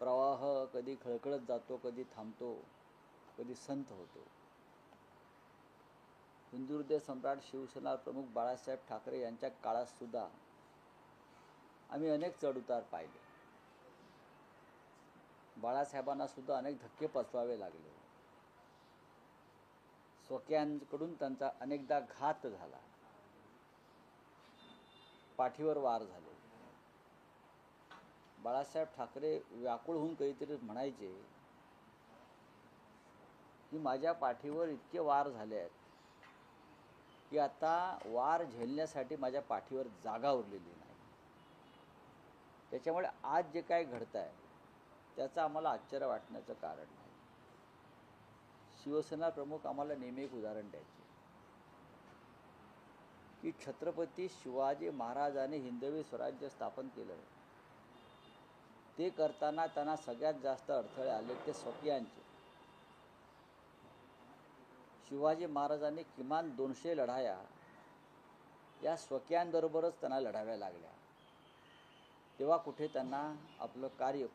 प्रवाह कधी खळखळत जातो, कधी थांबतो, कधी संत होतो. हिंदू हृदय सम्राट शिवसेना प्रमुख बाळासाहेब ठाकरे यांच्या काळात सुद्धा आम्ही अनेक चढउतार पाहिले. बाळासाहेबांना सुद्धा अनेक धक्के पचवावे लागले. स्वकीयांकडून त्यांचा अनेकदा घात झाला, पाठीवर वार झाले. बाळासाहेब ठाकरे व्याकुळ होऊन काहीतरी म्हणायचे की माझ्या पाठीवर इतके वार झाले आहेत की आता वार झेलण्यासाठी माझ्या पाठीवर जागा उरलेली नाही. त्याच्यामुळे आज जे काय घडत आहे त्याचं आम्हाला आश्चर्य वाटण्याचं कारण नाही. शिवसेना प्रमुख आम्हाला नेहमी एक उदाहरण द्यायचे की छत्रपती शिवाजी महाराजांनी हिंदवी स्वराज्य स्थापन केलं. ते करताना त्यांना सगळ्यात जास्त अडथळे आले ते स्वकीयांचे. शिवाजी महाराजांनी किमान 200 लढाया या स्वकीयांबरोबरच त्यांना लढाव्या लागल्या. तेव्हा कुठे त्यांना आपलं कार्य,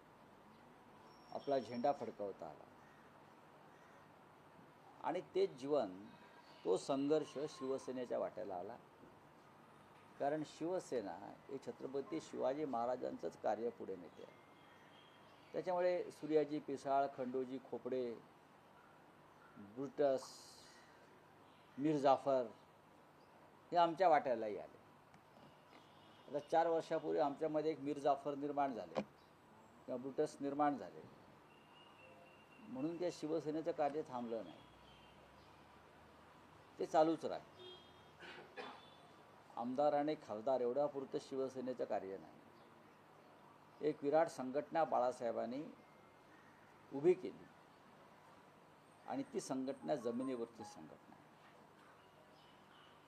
आपला झेंडा फडकवता आला. आणि तेच जीवन, तो संघर्ष शिवसेनेच्या वाट्याला आला. कारण शिवसेना हे छत्रपती शिवाजी महाराजांचंच कार्य पुढे नेते. त्याच्यामुळे सूर्याजी पिसाळ, खंडोजी खोपडे, ब्रुटस, मीर जाफर हे आमच्या वाट्यालाही आले. आता 4 वर्षापूर्वी आमच्यामध्ये एक मीर जाफर निर्माण झाले किंवा ब्रुटस निर्माण झाले म्हणून त्या शिवसेनेचं कार्य थांबलं नाही, ते चालूच राहील. आमदार आणि खासदार एवढ्यापुरतं शिवसेनेचं कार्य नाही. एक विराट संघटना बाळासाहेबांनी उभी केली आणि ती संघटना जमिनीवरची संघटना आहे.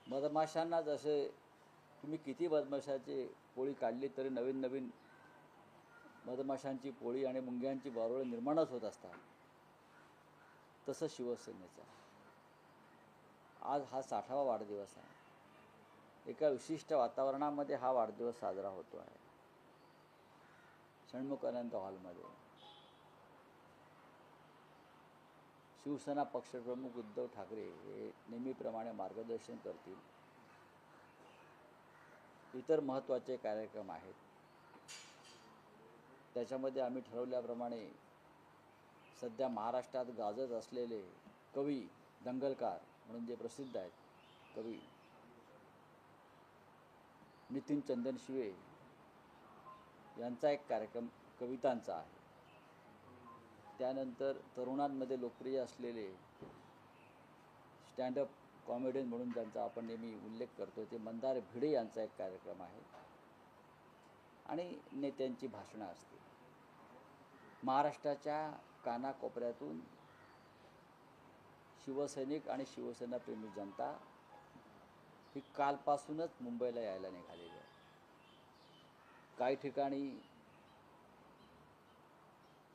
मधमाशांना जसे तुम्ही किती मधमाशाची पोळी काढली तरी नवीन नवीन मधमाशांची पोळी आणि मुंग्यांची बारोळी निर्माणच होत असतात, तसं शिवसेनेचा आज हा 60वा वाढदिवस आहे. एका विशिष्ट वातावरणामध्ये हा वाढदिवस साजरा होतो आहे. षण्मुखानंद हॉलमध्ये शिवसेना पक्षप्रमुख उद्धव ठाकरे हे नेहमीप्रमाणे मार्गदर्शन करतील. इतर महत्त्वाचे कार्यक्रम आहेत. त्याच्यामध्ये आम्ही ठरवल्याप्रमाणे सध्या महाराष्ट्रात गाजत असलेले कवी, दंगलकार म्हणून जे प्रसिद्ध आहेत कवी नितीन चंदनशिवे यांचा एक कार्यक्रम कवितांचा आहे. त्यानंतर तरुणांमध्ये लोकप्रिय असलेले स्टँडअप कॉमेडियन म्हणून ज्यांचा आपण नेहमी उल्लेख करतो ते मंदार भिडे यांचा एक कार्यक्रम आहे आणि नेत्यांची भाषणं असतील. महाराष्ट्राच्या कानाकोपऱ्यातून शिवसैनिक आणि शिवसेनाप्रेमी जनता ही कालपासूनच मुंबईला यायला निघालेली आहे. काही ठिकाणी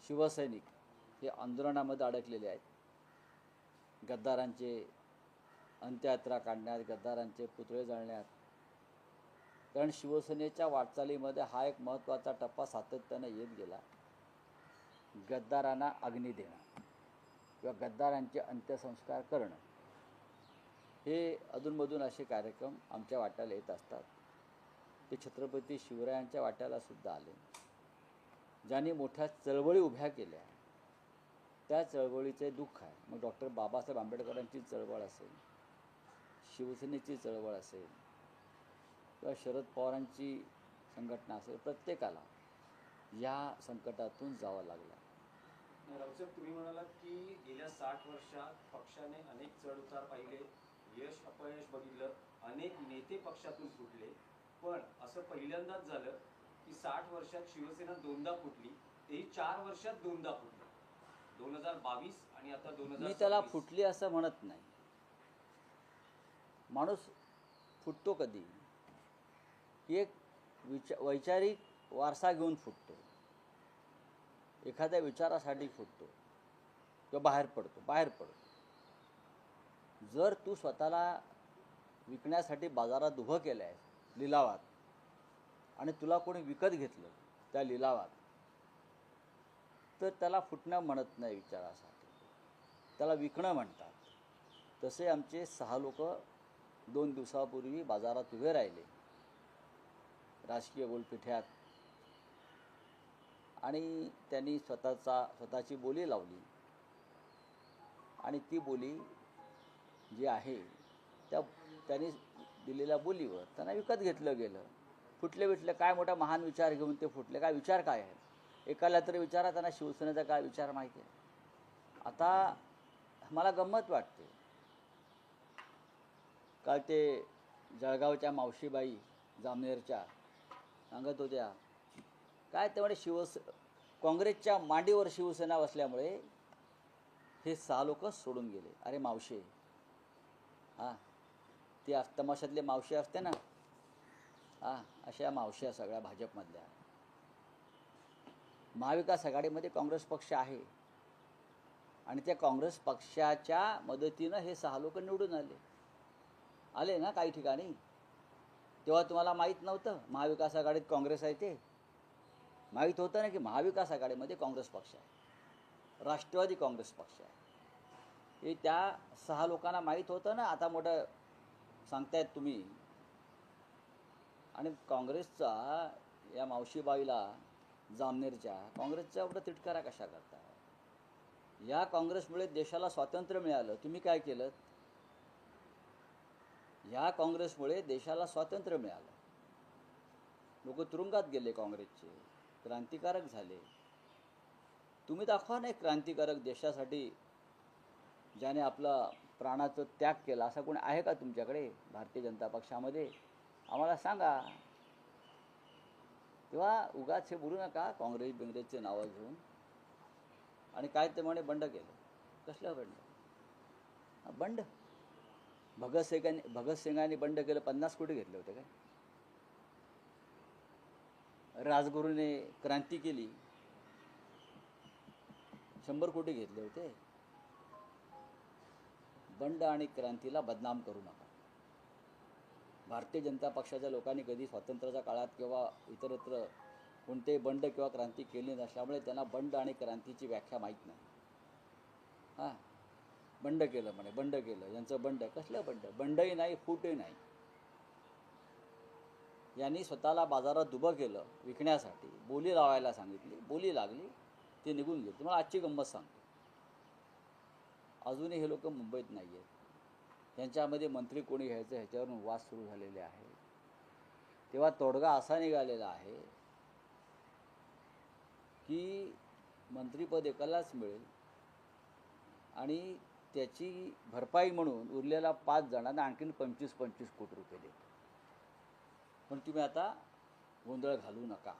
शिवसैनिक हे आंदोलनामध्ये अडकलेले आहेत. गद्दारांचे अंत्ययात्रा काढण्यात, गद्दारांचे पुतळे जाळण्यात. कारण शिवसेनेच्या वाटचालीमध्ये हा एक महत्त्वाचा टप्पा सातत्याने येत गेला. गद्दारांना अग्नी देणं किंवा गद्दारांचे अंत्यसंस्कार करणं, हे अधूनमधून असे कार्यक्रम आमच्या वाट्याला येत असतात. ते छत्रपती शिवरायांच्या वाट्याला सुद्धा आले. ज्यांनी मोठ्या चळवळी उभ्या केल्या त्या चळवळीचे दुःख आहे. मग डॉक्टर बाबासाहेब आंबेडकरांची चळवळ असेल, शिवसेनेची चळवळ असेल किंवा शरद पवारांची संघटना असेल, प्रत्येकाला या संकटातून जावं लागलं. रावसाहेब, तुम्ही म्हणालात की गेल्या 60 वर्षात पक्षाने अनेक चढउतार पाहिले, यश अपयश बघितलं, अनेक नेते पक्षातून फुटले, पण असं पहिल्यांदाच झालं की 60 वर्षात शिवसेना दोनदा फुटली, तेही 4 वर्षात दोनदा फुटली. 2022 आणि आता 2026. मी त्याला फुटली असं म्हणत नाही. माणूस फुटतो कधी की एक वैचारिक वारसा घेऊन फुटतो, एखाद्या विचारासाठी फुटतो किंवा बाहेर पडतो. जर तू स्वतःला विकण्यासाठी बाजारात उभं केलं आहे लिलावात आणि तुला कोणी विकत घेतलं त्या लिलावात, तर त्याला फुटणं म्हणत नाही विचारासाठी, त्याला विकणं म्हणतात. तसे आमचे 6 लोक 2 दिवसापूर्वी बाजारात उभे राहिले राजकीय गोलपिठ्यात, आणि त्यांनी स्वतःची बोली लावली, आणि ती बोली जी आहे त्यांनी दिलेल्या बोलीवर त्यांना विकत घेतलं गेलं. फुटले काय मोठा महान विचार घेऊन ते फुटले, काय विचार काय आहे? एकाला तरी विचारा त्यांना शिवसेनेचा काय विचार माहिती आहे. आता मला गंमत वाटते, काल ते जळगावच्या मावशीबाई जामनेरच्या सांगत होत्या काय, ते म्हणे काँग्रेसच्या मांडीवर शिवसेना बसल्यामुळे हे 6 लोक सोडून गेले. अरे मावशे, हां ती तमाशातले मावशी असते ना, अशा मावश्या सगळ्या भाजपमधल्या. महाविकास आघाडीमध्ये काँग्रेस पक्ष आहे, आणि त्या काँग्रेस पक्षाच्या मदतीनं हे 6 लोक निवडून आले ना काही ठिकाणी. तेव्हा तुम्हाला माहीत नव्हतं महाविकास आघाडीत काँग्रेस आहे ते? माहीत होतं ना की महाविकास आघाडीमध्ये काँग्रेस पक्ष आहे, राष्ट्रवादी काँग्रेस पक्ष आहे. हे त्या 6 लोकांना माहीत होतं ना. आता मोठं सांगतायत तुम्ही. आणि काँग्रेसचा या मावशीबाईला जामनेरच्या काँग्रेसचा एवढा तिटकारा कशा करताय? या काँग्रेसमुळे देशाला स्वातंत्र्य मिळालं. तुम्ही काय केलं? या काँग्रेसमुळे देशाला स्वातंत्र्य मिळालं. लोक तुरुंगात गेले काँग्रेसचे, क्रांतिकारक झाले. तुम्ही दाखवा नाही क्रांतिकारक देशासाठी ज्याने आपला प्राणाचं त्याग केला, असा कोणी आहे का तुमच्याकडे भारतीय जनता पक्षामध्ये? आम्हाला सांगा. तेव्हा उगाच हे बोलू नका काँग्रेसचे नावं घेऊन. आणि काय ते म्हणे बंड केलं. कसलं बंड? बंड भगतसिंगांनी बंड केलं, 50 कोटी घेतले होते काय? राजगुरूने क्रांती केली, 100 कोटी घेतले होते. बंड आणि क्रांतीला बदनाम करू नका. भारतीय जनता पक्षाच्या लोकांनी कधी स्वातंत्र्याच्या काळात किंवा इतरत्र कोणतेही बंड किंवा क्रांती केली नसल्यामुळे त्यांना बंड आणि क्रांतीची व्याख्या माहीत नाही. बंड केलं म्हणे, बंड केलं. यांचं बंड, कसलं बंड? बंडही नाही, फूटही नाही. यांनी स्वतःला बाजारात उभं केलं विकण्यासाठी, बोली लावायला सांगितली, बोली लागली, ते निघून गेले. तुम्हाला आजची गंमत सांगतो. अजूनही हे लोक मुंबईत नाही आहेत. त्यांच्यामध्ये मंत्री कोणी घ्यायचं ह्याच्यावरून वाद सुरू झालेले आहे. तेव्हा तोडगा असा निघालेला आहे की मंत्रिपद एकालाच मिळेल, आणि त्याची भरपाई म्हणून उरलेला 5 जणांना आणखीन 25-25 कोटी रुपये देतो. पण तुम्ही आता गोंधळ घालू नका.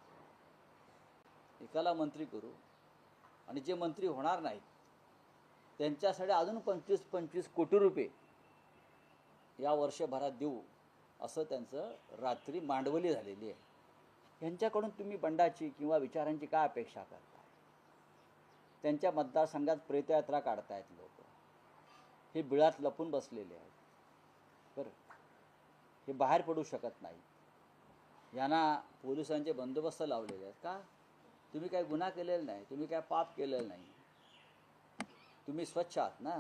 एकाला मंत्री करू, आणि जे मंत्री होणार नाहीत त्यांच्यासाठी अजून 25-25 कोटी रुपये या वर्षभरात देऊ, असं त्यांचं रात्री मांडवली झालेली आहे. यांच्याकडून तुम्ही बंडाची किंवा विचारांची काय अपेक्षा करता? त्यांच्या मतदारसंघात प्रेतयात्रा काढतायत लोक. हे बिळात लपून बसलेले आहेत. बरं, हे बाहेर पडू शकत नाही. यांना पोलिसांचे बंदोबस्त लावलेले आहेत. का? तुम्ही काय गुन्हा केलेला नाही, तुम्ही काय पाप केलेलं नाही, तुम्ही स्वच्छ आहात ना.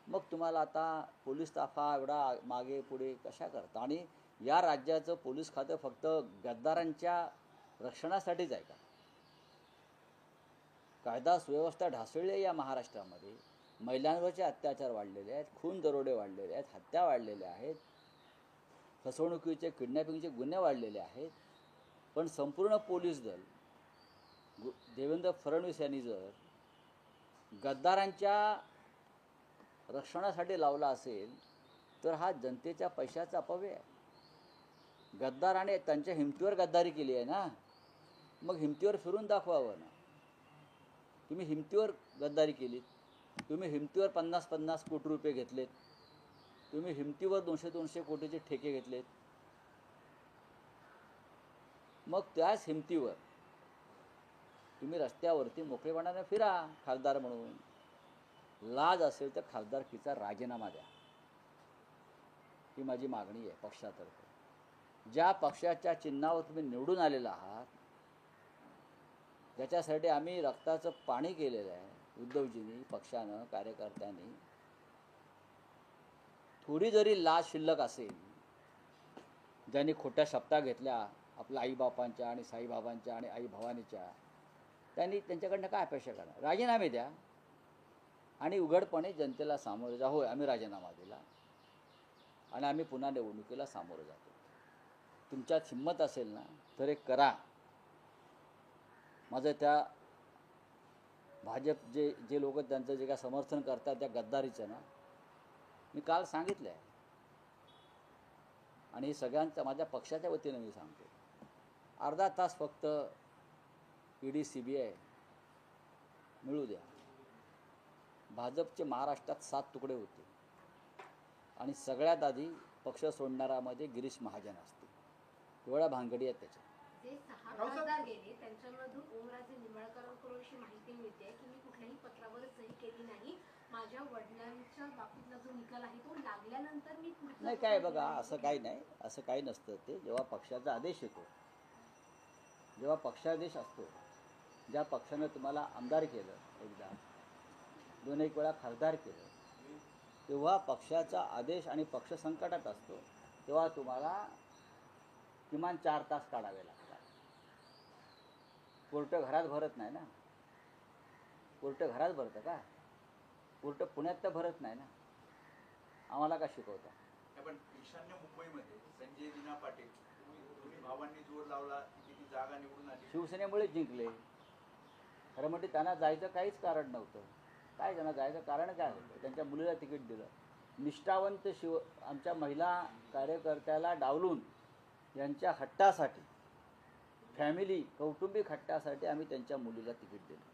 मग तुम्हाला आता पोलीस ताफा एवढा मागे पुढे कशा करता? आणि या राज्याचं पोलीस खातं फक्त गद्दारांच्या रक्षणासाठीच आहे का? कायदा सुव्यवस्था ढासळली या महाराष्ट्रामध्ये. महिलांवरचे अत्याचार वाढलेले आहेत, खून दरोडे वाढलेले आहेत, हत्या वाढलेल्या आहेत, फसवणुकीचे किडनॅपिंगचे गुन्हे वाढलेले आहेत. पण संपूर्ण पोलीस दल देवेंद्र फडणवीस यांनी जर गद्दारांच्या रक्षणासाठी लावला असेल तर हा जनतेच्या पैशाचा अपव्यय आहे. गद्दाराने त्यांच्या हिमतीवर गद्दारी केली आहे ना, मग हिमतीवर फिरून दाखवावं ना. तुम्ही हिमतीवर गद्दारी केलीत, तुम्ही हिमतीवर 50-50 कोटी रुपये घेतलेत, तुम्ही हिमतीवर 200-200 कोटीचे ठेके घेतलेत. मग त्याच हिमतीवर तुम्ही रस्त्यावरती मोकळेपणाने फिरा खासदार म्हणून. लाज असेल तर खासदारकीचा राजीनामा द्या, ही माझी मागणी आहे पक्षातर्फे. ज्या पक्षाच्या चिन्हावर तुम्ही निवडून आलेला आहात ज्याच्यासाठी आम्ही रक्ताचं पाणी केलेलं आहे उद्धवजींनी, पक्षानं, कार्यकर्त्यांनी, थोडी जरी लाज शिल्लक असेल, ज्यांनी खोट्या शपथा घेतल्या आपल्या आईबापांच्या आणि साईबाबांच्या आणि आई भवानीच्या, त्यांनी त्यांच्याकडनं काय अपेक्षा करणार? राजीनामे द्या आणि उघडपणे जनतेला सामोरे जा. होय, आम्ही राजीनामा दिला आणि आम्ही पुन्हा निवडणुकीला सामोरं जातो. तुमच्यात हिंमत असेल ना तर एक करा. माझं त्या भाजप जे लोक त्यांचं जे काय समर्थन करतात त्या गद्दारीचं ना, मी काल सांगितलं आहे आणि हे सगळ्यांचं माझ्या पक्षाच्या वतीनं मी सांगतो. अर्धा तास फक्त ED CBI मिळू द्या. भाजपचे महाराष्ट्रात 7 तुकडे होते आणि सगळ्यात आधी पक्ष सोडणाऱ्यामध्ये गिरीश महाजन असते. एवढ्या भानगडी आहेत त्याच्या. जे 6 खासदार गेले त्यांच्यामधून ओमराजे निंबाळकरांकडून अशी माहिती मिळते की मी कुठल्याही पत्रावर सही केली नाही. माझ्या वडिलांच्या बाबतीतला जो निकाल आहे तो लागल्यानंतर मी पुढचं नाही काय बघा, असं काही नाही, असं काही नसतं. ते जेव्हा पक्षाचा आदेश येतो, जेव्हा पक्षादेश असतो, ज्या पक्षानं तुम्हाला आमदार केलं, एकदा 2-1 वेळा खासदार केलं, तेव्हा पक्षाचा आदेश आणि पक्ष संकटात असतो, तेव्हा तुम्हाला किमान 4 तास काढावे लागतात. कोर्ट घरात भरत नाही ना. कोर्ट घरात भरतं का? कोर्ट पुण्यात तर भरत नाही ना. आम्हाला का शिकवता? पण ईशान्य मुंबईमध्ये संजय दिना पाटील तुम्ही भावांनी जोर लावला की ती जागा निवडून आली. शिवसेनेमुळेच जिंकले. खरं म्हणजे त्यांना जायचं काहीच कारण नव्हतं. काय त्यांना जायचं कारण काय होतं? त्यांच्या मुलीला तिकीट दिलं. निष्ठावंत आमच्या महिला कार्यकर्त्याला डावलून यांच्या हट्टासाठी, फॅमिली कौटुंबिक हट्टासाठी आम्ही त्यांच्या मुलीला तिकीट दिलं.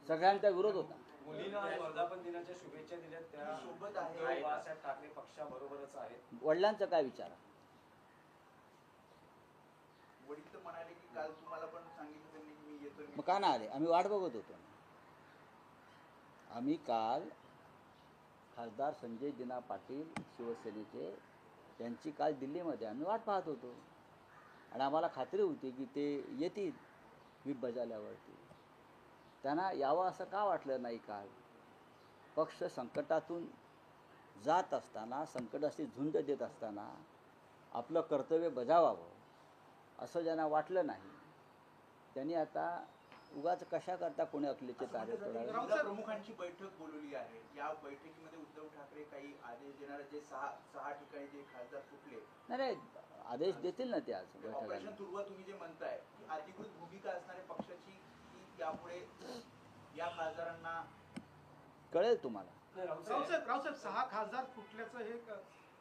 सगळ्यांचा विरोध होता. मुलींना वर्धापन दिनाच्या शुभेच्छा दिल्या. त्या सोबत आहे. उद्धव बाळासाहेब ठाकरे पक्षाबरोबरच आहेत. वडिलांचं काय विचार? वडील तर म्हणाले की काल तुम्हाला पण सांगितलं त्यांनी की मी येतो. मग का ना आले? आम्ही वाट बघत होतो. आम्ही काल खासदार संजय दिना पाटील शिवसेनेचे यांची काल दिल्लीमध्ये आम्ही वाट पाहत होतो आणि आम्हाला खात्री होती की ते येतील व्हीप बजावल्यावरती. त्यांना यावं असं का वाटलं नाही? काल पक्ष संकटातून जात असताना, संकटाशी झुंज देत असताना आपलं कर्तव्य बजावावं असं ज्यांना वाटलं नाही, त्यांनी आता उगाच कशा करता कोणी अकलेचे कार्य करावे. प्रमुखांची बैठक बोलवली आहे. या बैठकीमध्ये उद्धव ठाकरे काही आदेश देणार, जे सहा ठिकाणी जे खासदार फुटले. नाही, आदेश देतील ना ते आज ऑपरेशन बैठकाला. तुर्वा तुम्ही जे म्हणताय की अधिकृत भूमिका असणाऱ्या पक्षाची की यापुढे या खासदारांना कळेल तुम्हाला. नाही, राऊतसाहेब, रावसाहेब 6 खासदार फुटल्याचं हे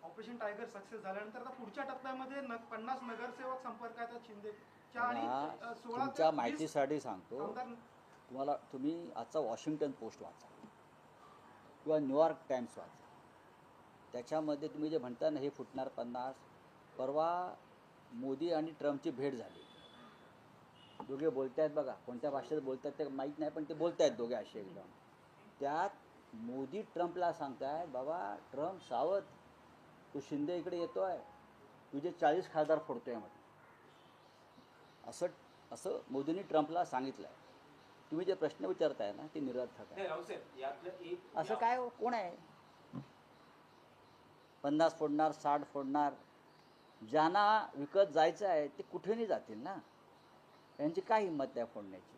ऑपरेशन टायगर सक्सेस झाल्यानंतर आता पुढच्या टप्प्यामध्ये 50 नगरसेवक संपर्कात आहेत शिंदेच्या आणि मला 16 तुमच्या ते 20 माहितीसाठी सांगतो, आमदार. तुम्ही आजचा वॉशिंग्टन पोस्ट वाचा किंवा न्यूयॉर्क टाइम्स वाचा. त्याच्यामध्ये तुम्ही जे म्हणता ना हे फुटणार 50, परवा मोदी आणि ट्रम्पची भेट झाली. दोघे बोलत आहेत बघा, कोणत्या भाषेत बोलतात ते माहीत नाही, पण ते बोलत आहेत दोघे असे एकदम. त्यात मोदी ट्रम्पला सांगताय, बाबा ट्रम्प सावध, तू शिंदे इकडे येतोय, तुझे 40 खासदार फोडतोय मध्ये. असं मोदींनी ट्रम्पला सांगितलं आहे. तुम्ही जे प्रश्न विचारताय ना ते निरर्थक आहे. नाही, राऊतसाहेब, यातलं एक असं काय कोण आहे? 50 फोडणार, 60 फोडणार. ज्यांना विकत जायचं आहे ते कुठेही जातील ना. यांची काय हिंमत आहे फोडण्याची?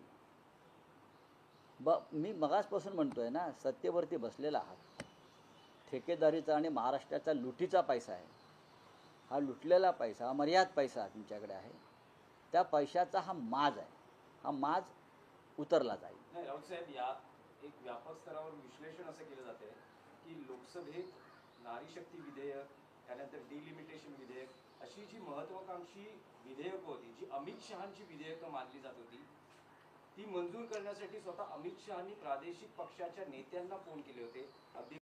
मी मगासपासून म्हणतोय ना, सत्तेवरती बसलेला आहात. ठेकेदारीचा आणि महाराष्ट्राचा लुटीचा पैसा आहे. हा लुटलेला पैसा, अमर्याद पैसा तुमच्याकडे आहे. त्या पैशाचा हा माज आहे. हा माज उतरला जाईल. नाही, राऊतसाहेब, या एक व्यापक स्तरावर विश्लेषण असं केलं जाते की लोकसभेत नारी शक्ती विधेयक, त्यानंतर डिलिमिटेशन विधेयक, अशी जी महत्वाकांक्षी विधेयकं होती, जी अमित शहांची विधेयकं मानली जात होती, ती मंजूर करण्यासाठी स्वतः अमित शहांनी प्रादेशिक पक्षाच्या नेत्यांना फोन केले होते. अगदी